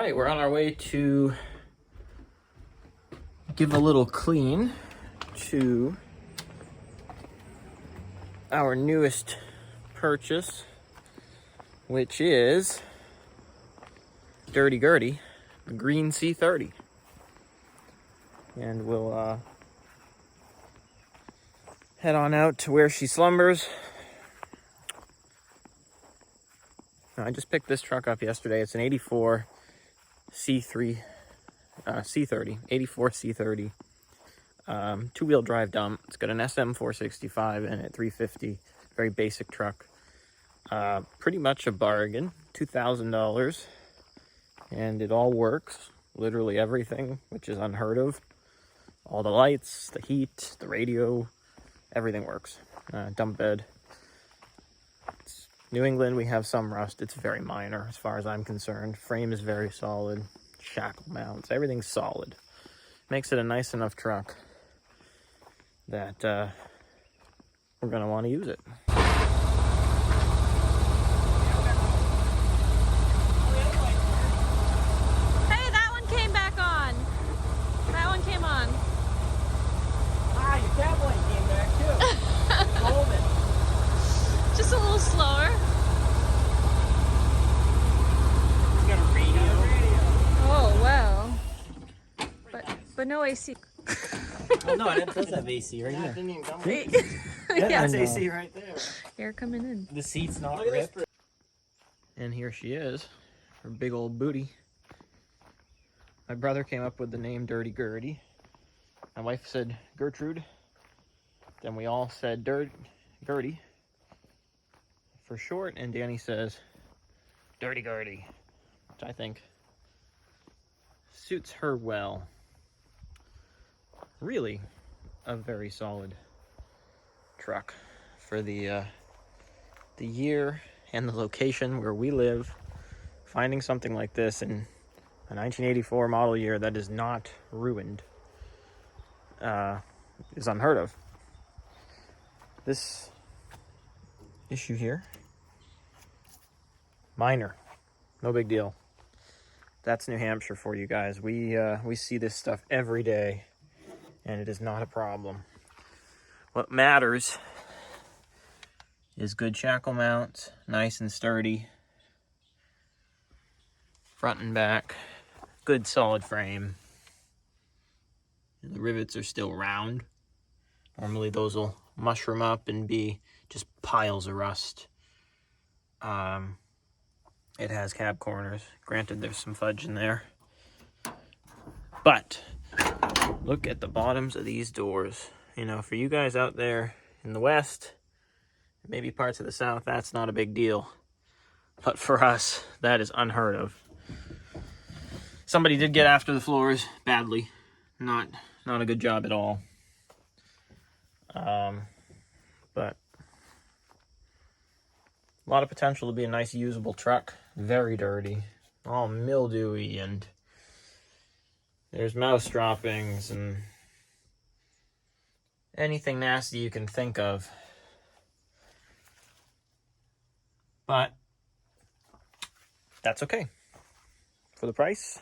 right, we're on our way to give a little clean to our newest purchase, which is Dirty Gertie, the green C30. And we'll head on out to where she slumbers. I just picked this truck up yesterday. It's an 84 C30, 84 C30, two-wheel drive dump. It's got an SM 465 in it, 350, very basic truck. Pretty much a bargain, $2,000, and it all works, literally everything, which is unheard of. All the lights, the heat, the radio, everything works. Dump bed. New England, we have some rust. It's very minor as far as I'm concerned. Frame is very solid. Shackle mounts, everything's solid. Makes it a nice enough truck that we're going to want to use it. Hey, that one came back on. That one came on. Ah, your cab light came back too. Hold it. Just a little slower. It's got a radio. Oh, wow. But no AC. Oh no, it does have AC right here. Didn't even come with Yeah. That's AC right there. Air coming in. The seat's not ripped. And here she is, her big old booty. My brother came up with the name Dirty Gertie. My wife said Gertrude. Then we all said Gertie for short, and Danny says Dirty Gertie, which I think suits her well. Really a very solid truck for the year and the location where we live. Finding something like this in a 1984 model year that is not ruined is unheard of. This issue here, minor, no big deal. That's New Hampshire for you guys. We see this stuff every day, and it is not a problem. What matters is good shackle mounts, nice and sturdy, front and back, good solid frame. And the rivets are still round. Normally those will mushroom up and be just piles of rust. It has cab corners. Granted, there's some fudge in there. But look at the bottoms of these doors. You know, for you guys out there in the West, maybe parts of the South, that's not a big deal. But for us, that is unheard of. Somebody did get after the floors badly. Not a good job at all. But a lot of potential to be a nice usable truck. Very dirty, all mildewy, and there's mouse droppings and anything nasty you can think of. But that's okay for the price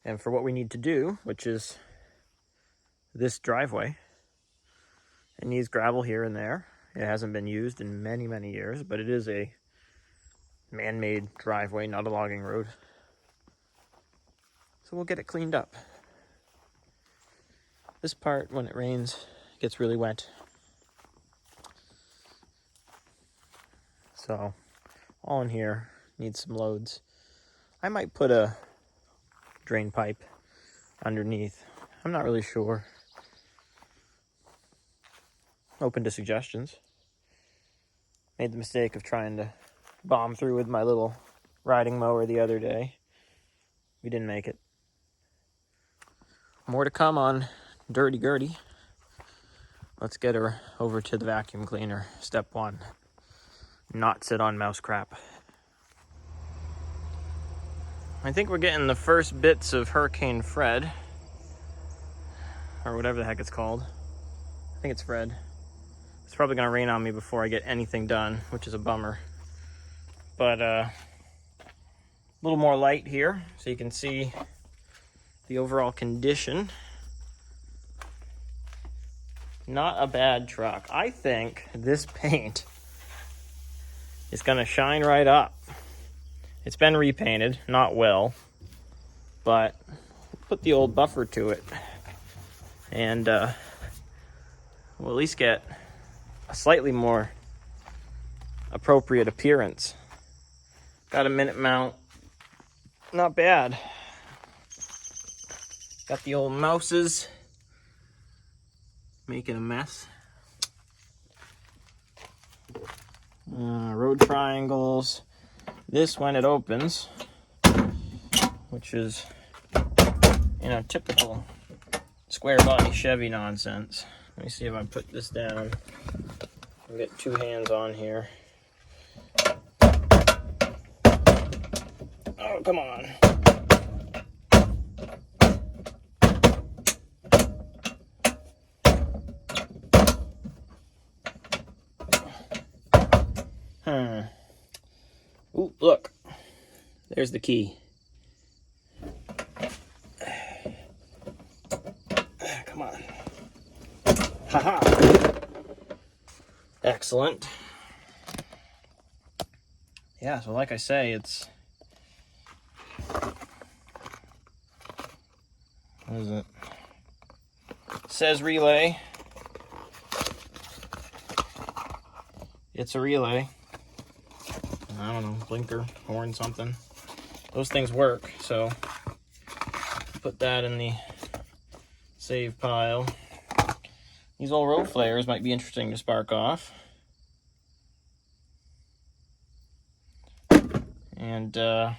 and for what we need to do, which is this driveway. It needs gravel here and there. It hasn't been used in many, many years, but it is a man-made driveway, not a logging road. So we'll get it cleaned up. This part, when it rains, gets really wet. So all in here needs some loads. I might put a drain pipe underneath. I'm not really sure. Open to suggestions. Made the mistake of trying to bomb through with my little riding mower the other day. We didn't make it. More to come on Dirty Gertie. Let's get her over to the vacuum cleaner. Step one. Not sit on mouse crap. I think we're getting the first bits of Hurricane Fred. Or whatever the heck it's called. I think it's Fred. It's probably going to rain on me before I get anything done, which is a bummer. But little more light here so you can see the overall condition. Not a bad truck. I think this paint is gonna shine right up. It's been repainted, not well, but put the old buffer to it, and we'll at least get a slightly more appropriate appearance. Got a minute mount, not bad. Got the old mouses making a mess. Road triangles. This, when it opens, which is, you know, typical square body Chevy nonsense. Let me see if I put this down. I'll get two hands on here. Oh, come on. Ooh, look. There's the key. Come on. Haha. Excellent. Yeah, so like I say, it's... What is it? It says relay. It's a relay. I don't know, blinker, horn, something. Those things work, so put that in the save pile. These old road flares might be interesting to spark off. And gotta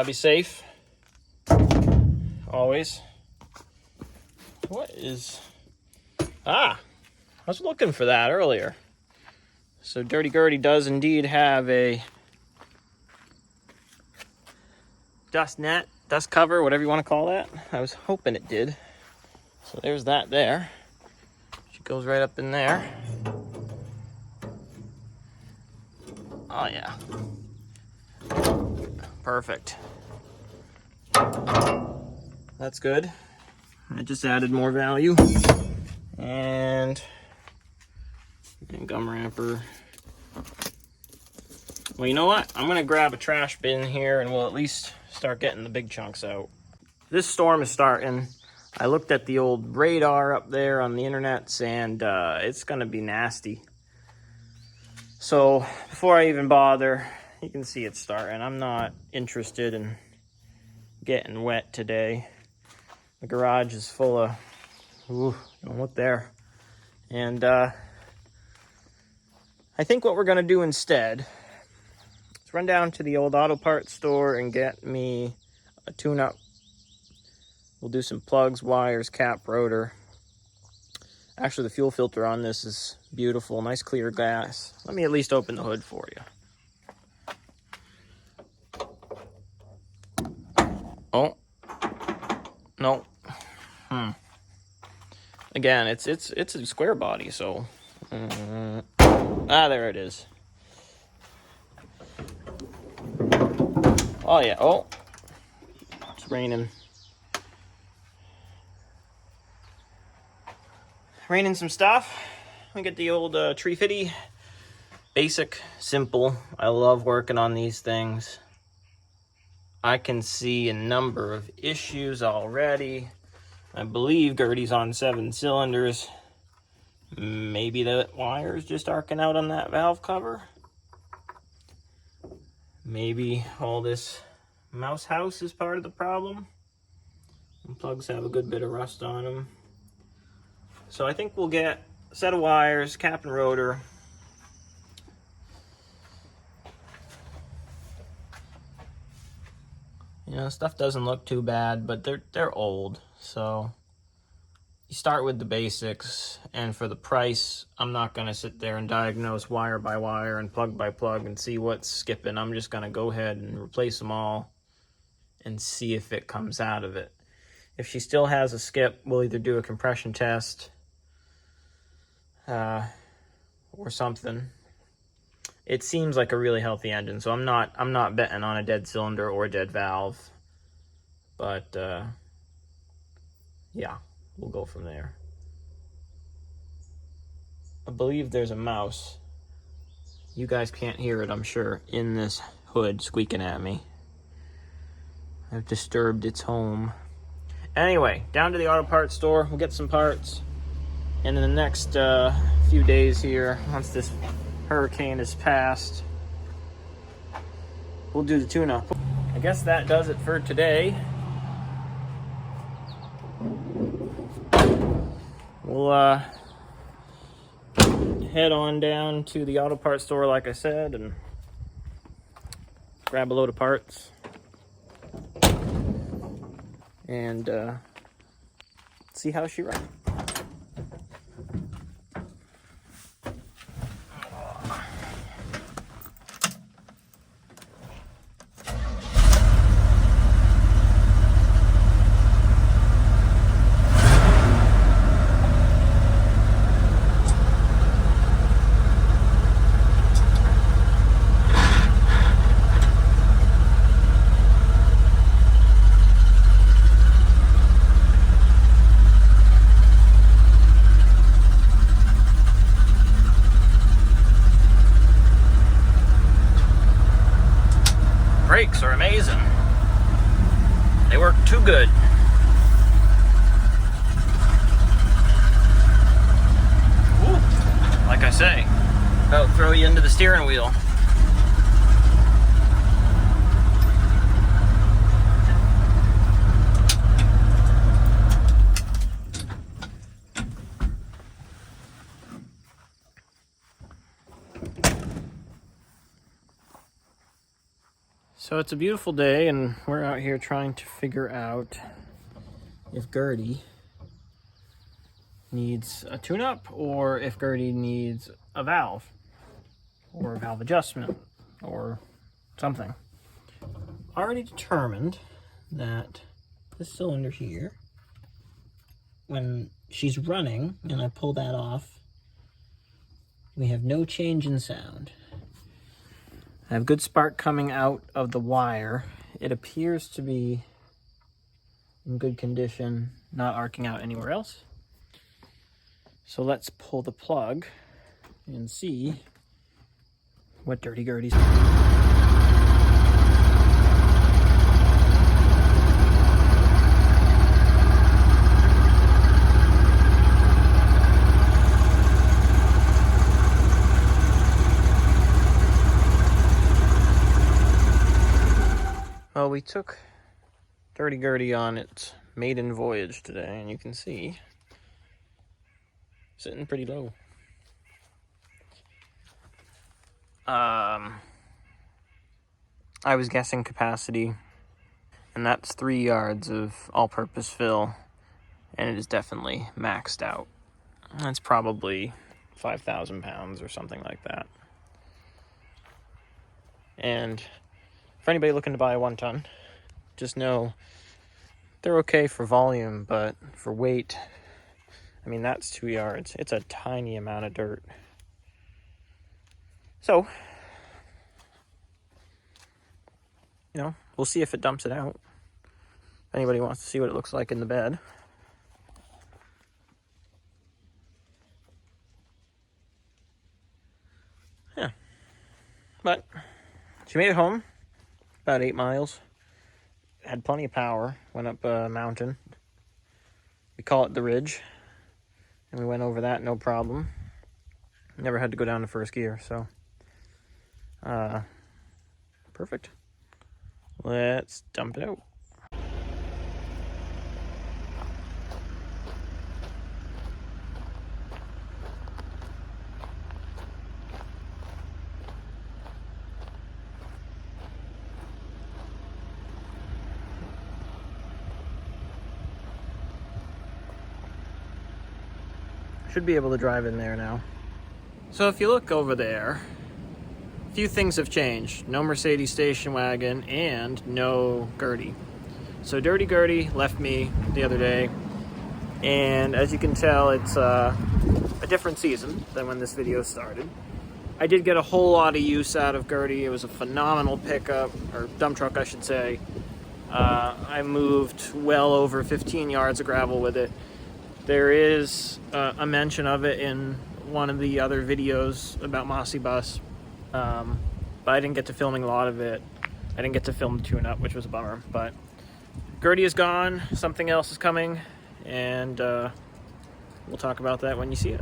be safe. Always. What is... Ah! I was looking for that earlier. So Dirty Gertie does indeed have a dust net, dust cover, whatever you want to call that. I was hoping it did. So there's that there. She goes right up in there. Oh yeah. Perfect. That's good. I just added more value. And gum wrapper. Well, you know what? I'm gonna grab a trash bin here and we'll at least start getting the big chunks out. This storm is starting. I looked at the old radar up there on the internets, and it's gonna be nasty. So before I even bother, you can see it starting. I'm not interested in getting wet today. The garage is full of, ooh, don't look there. And I think what we're gonna do instead is run down to the old auto parts store and get me a tune-up. We'll do some plugs, wires, cap, rotor. Actually, the fuel filter on this is beautiful, nice clear glass. Let me at least open the hood for you. Oh, no. Again, it's a square body, so there it is. Oh yeah. Oh, it's raining. Raining some stuff. We get the old c30. Basic, simple. I love working on these things. I can see a number of issues already. I believe Gertie's on 7 cylinders. Maybe the wire's just arcing out on that valve cover. Maybe all this mouse house is part of the problem. And plugs have a good bit of rust on them. So I think we'll get a set of wires, cap and rotor. You know, stuff doesn't look too bad, but they're old. So you start with the basics, and for the price, I'm not gonna sit there and diagnose wire by wire and plug by plug and see what's skipping. I'm just gonna go ahead and replace them all and see if it comes out of it. If she still has a skip, we'll either do a compression test or something. it seems like a really healthy engine, so I'm not betting on a dead cylinder or a dead valve. But yeah, we'll go from there. I believe there's a mouse. You guys can't hear it, I'm sure, in this hood squeaking at me. I've disturbed its home. Anyway, down to the auto parts store. We'll get some parts. And in the next few days here, once this hurricane is passed, we'll do the tune-up. I guess that does it for today. We'll head on down to the auto parts store, like I said, and grab a load of parts. And see how she runs. Brakes are amazing. They work too good. Ooh, like I say, about throw you into the steering wheel. So it's a beautiful day, and we're out here trying to figure out if Gertie needs a tune-up or if Gertie needs a valve or a valve adjustment or something. Already determined that this cylinder here, when she's running and I pull that off, we have no change in sound. I have good spark coming out of the wire. It appears to be in good condition, not arcing out anywhere else. So let's pull the plug and see what Dirty Gertie's. Well, we took Dirty Gertie on its maiden voyage today, and you can see sitting pretty low. I was guessing capacity, and that's 3 yards of all-purpose fill, and it is definitely maxed out. That's probably 5,000 pounds or something like that. And for anybody looking to buy a 1-ton, just know they're okay for volume, but for weight, I mean, that's 2 yards. It's a tiny amount of dirt. So, you know, we'll see if it dumps it out. If anybody wants to see what it looks like in the bed. Yeah. But she made it home. About 8 miles. Had plenty of power. Went up a mountain. We call it the Ridge. And we went over that, no problem. Never had to go down to first gear, so. Perfect. Let's dump it out. Should be able to drive in there now. So if you look over there, a few things have changed. No Mercedes station wagon and no Gertie. So Dirty Gertie left me the other day, and as you can tell, it's a different season than when this video started. I did get a whole lot of use out of Gertie. It was a phenomenal pickup, or dump truck, I should say. I moved well over 15 yards of gravel with it. There is a mention of it in one of the other videos about Mossy Bus, but I didn't get to filming a lot of it. I didn't get to film the tune-up, which was a bummer. But Gertie is gone, something else is coming, and we'll talk about that when you see it.